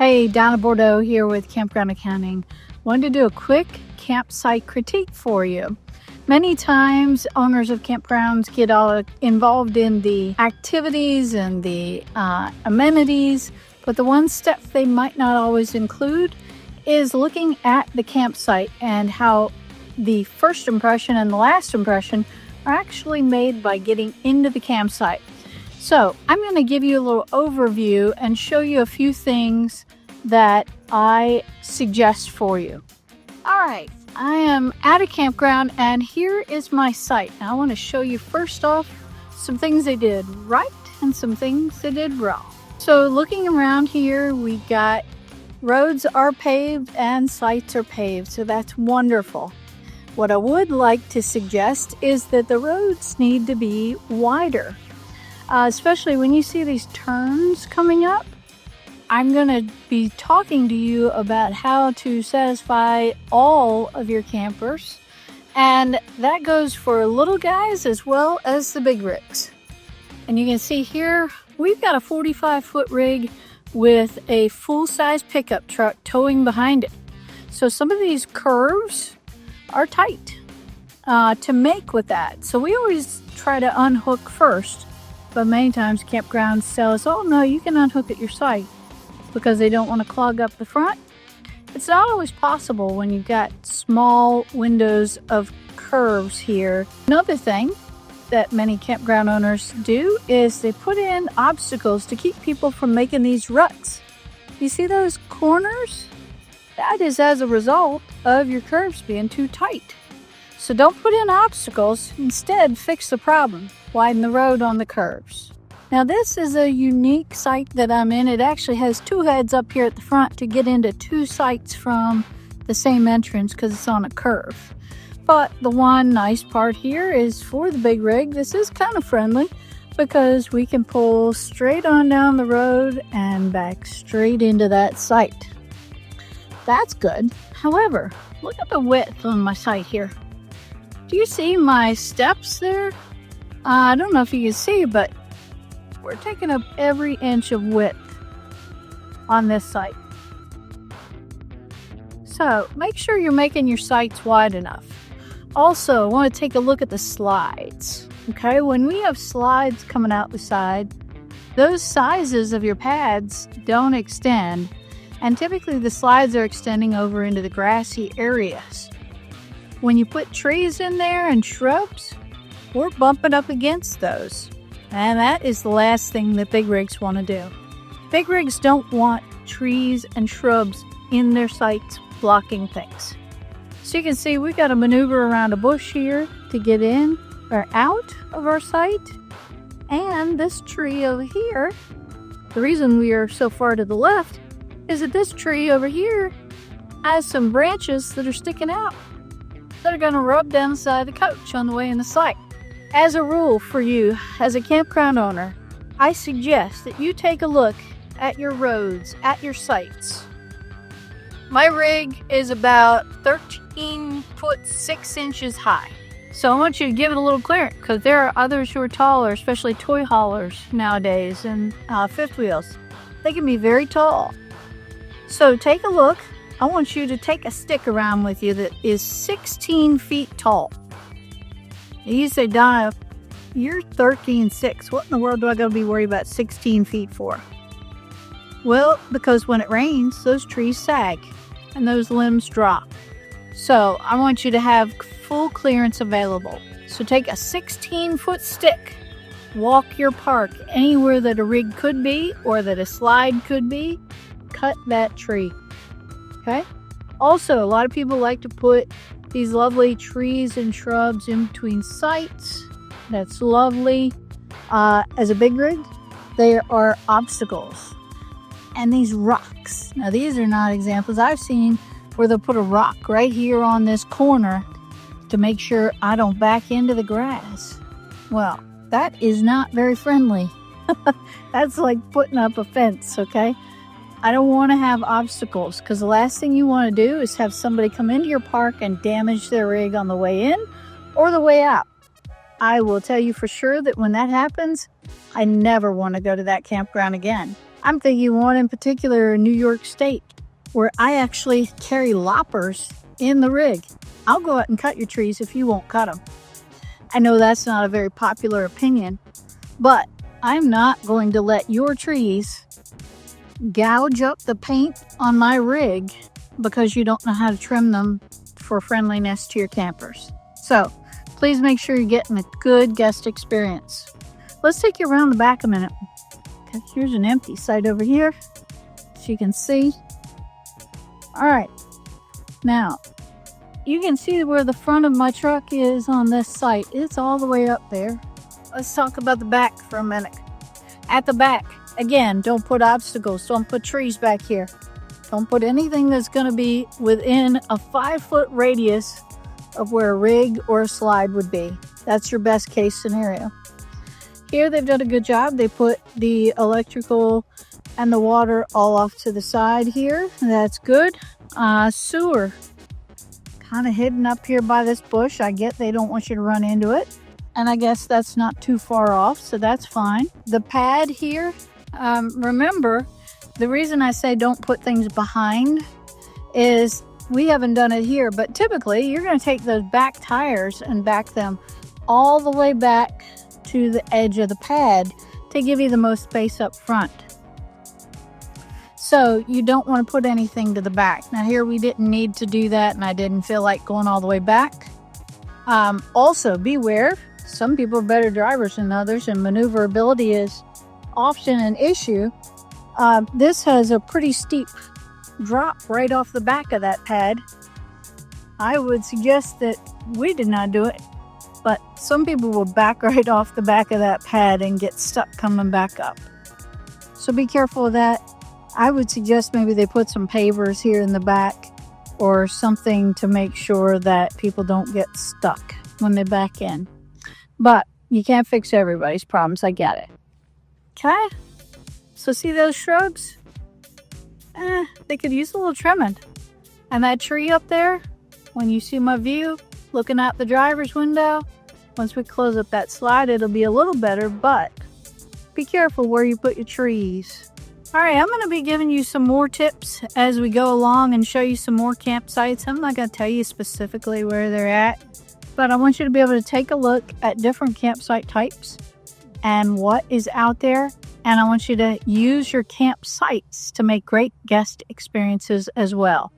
Hey, Donna Bordeaux here with Campground Accounting. Wanted to do a quick campsite critique for you. Many times owners of campgrounds get all involved in the activities and the amenities, but the one step they might not always include is looking at the campsite and how the first impression and the last impression are actually made by getting into the campsite. So I'm going to give you a little overview and show you a few things that I suggest for you. All right, I am at a campground and here is my site. Now I want to show you first off some things they did right and some things they did wrong. So looking around here, we got roads are paved and sites are paved, so that's wonderful. What I would like to suggest is that the roads need to be wider. Especially when you see these turns coming up. I'm going to be talking to you about how to satisfy all of your campers, and that goes for little guys as well as the big rigs. And you can see here we've got a 45-foot rig with a full-size pickup truck towing behind it. So some of these curves are tight to make with that. So we always try to unhook first. But many times campgrounds tell us, oh no, you can unhook at your site because they don't want to clog up the front. It's not always possible when you've got small windows of curves here. Another thing that many campground owners do is they put in obstacles to keep people from making these ruts. You see those corners? That is as a result of your curves being too tight. So don't put in obstacles, instead fix the problem. Widen the road on the curves. Now this is a unique site that I'm in. It actually has two heads up here at the front to get into two sites from the same entrance because it's on a curve. But the one nice part here is for the big rig, this is kind of friendly because we can pull straight on down the road and back straight into that site. That's good. However, look at the width on my site here. Do you see my steps there? I don't know if you can see, but we're taking up every inch of width on this site. So make sure you're making your sites wide enough. Also, I want to take a look at the slides. Okay, when we have slides coming out the side, those sizes of your pads don't extend, and typically the slides are extending over into the grassy areas. When you put trees in there and shrubs, we're bumping up against those. And that is the last thing that big rigs want to do. Big rigs don't want trees and shrubs in their sites blocking things. So you can see we got to maneuver around a bush here to get in or out of our site. And this tree over here, the reason we are so far to the left is that this tree over here has some branches that are sticking out that are going to rub down the side of the coach on the way in the site. As a rule for you, as a campground owner, I suggest that you take a look at your roads, at your sites. My rig is about 13 foot 6 inches high. So I want you to give it a little clearance because there are others who are taller, especially toy haulers nowadays and fifth wheels. They can be very tall. So take a look. I want you to take a stick around with you that is 16 feet tall. You say, Donna, you're 13.6. What in the world do I got to be worried about 16 feet for? Well, because when it rains, those trees sag and those limbs drop. So I want you to have full clearance available. So take a 16-foot stick, walk your park anywhere that a rig could be or that a slide could be, cut that tree. Okay? Also, a lot of people like to put these lovely trees and shrubs in between sites. That's lovely. As a big rig, there are obstacles. And these rocks. Now, these are not examples I've seen where they'll put a rock right here on this corner to make sure I don't back into the grass. Well, that is not very friendly. That's like putting up a fence, okay? I don't want to have obstacles because the last thing you want to do is have somebody come into your park and damage their rig on the way in or the way out. I will tell you for sure that when that happens, I never want to go to that campground again. I'm thinking one in particular in New York State, where I actually carry loppers in the rig. I'll go out and cut your trees if you won't cut them. I know that's not a very popular opinion, but I'm not going to let your trees gouge up the paint on my rig because you don't know how to trim them for friendliness to your campers. So please make sure you're getting a good guest experience. Let's take you around the back a minute. Okay, here's an empty site over here, as you can see. All right, now you can see where the front of my truck is on this site. It's all the way up there. Let's talk about the back for a minute. At the back, again, don't put obstacles. Don't put trees back here. Don't put anything that's going to be within a 5-foot radius of where a rig or a slide would be. That's your best case scenario. Here they've done a good job. They put the electrical and the water all off to the side here. That's good. Sewer. Kind of hidden up here by this bush. I get they don't want you to run into it. And I guess that's not too far off, so that's fine. The pad here, remember, the reason I say don't put things behind is we haven't done it here, but typically you're going to take those back tires and back them all the way back to the edge of the pad to give you the most space up front. So you don't want to put anything to the back. Now here we didn't need to do that, and I didn't feel like going all the way back. Also beware, some people are better drivers than others, and maneuverability is often an issue. This has a pretty steep drop right off the back of that pad. I would suggest that we did not do it, but some people will back right off the back of that pad and get stuck coming back up. So be careful of that. I would suggest maybe they put some pavers here in the back or something to make sure that people don't get stuck when they back in. But you can't fix everybody's problems. I get it. Okay? So see those shrubs? They could use a little trimming. And that tree up there, when you see my view, looking out the driver's window, once we close up that slide, it'll be a little better, but be careful where you put your trees. All right, I'm going to be giving you some more tips as we go along and show you some more campsites. I'm not going to tell you specifically where they're at, but I want you to be able to take a look at different campsite types and what is out there. And I want you to use your campsites to make great guest experiences as well.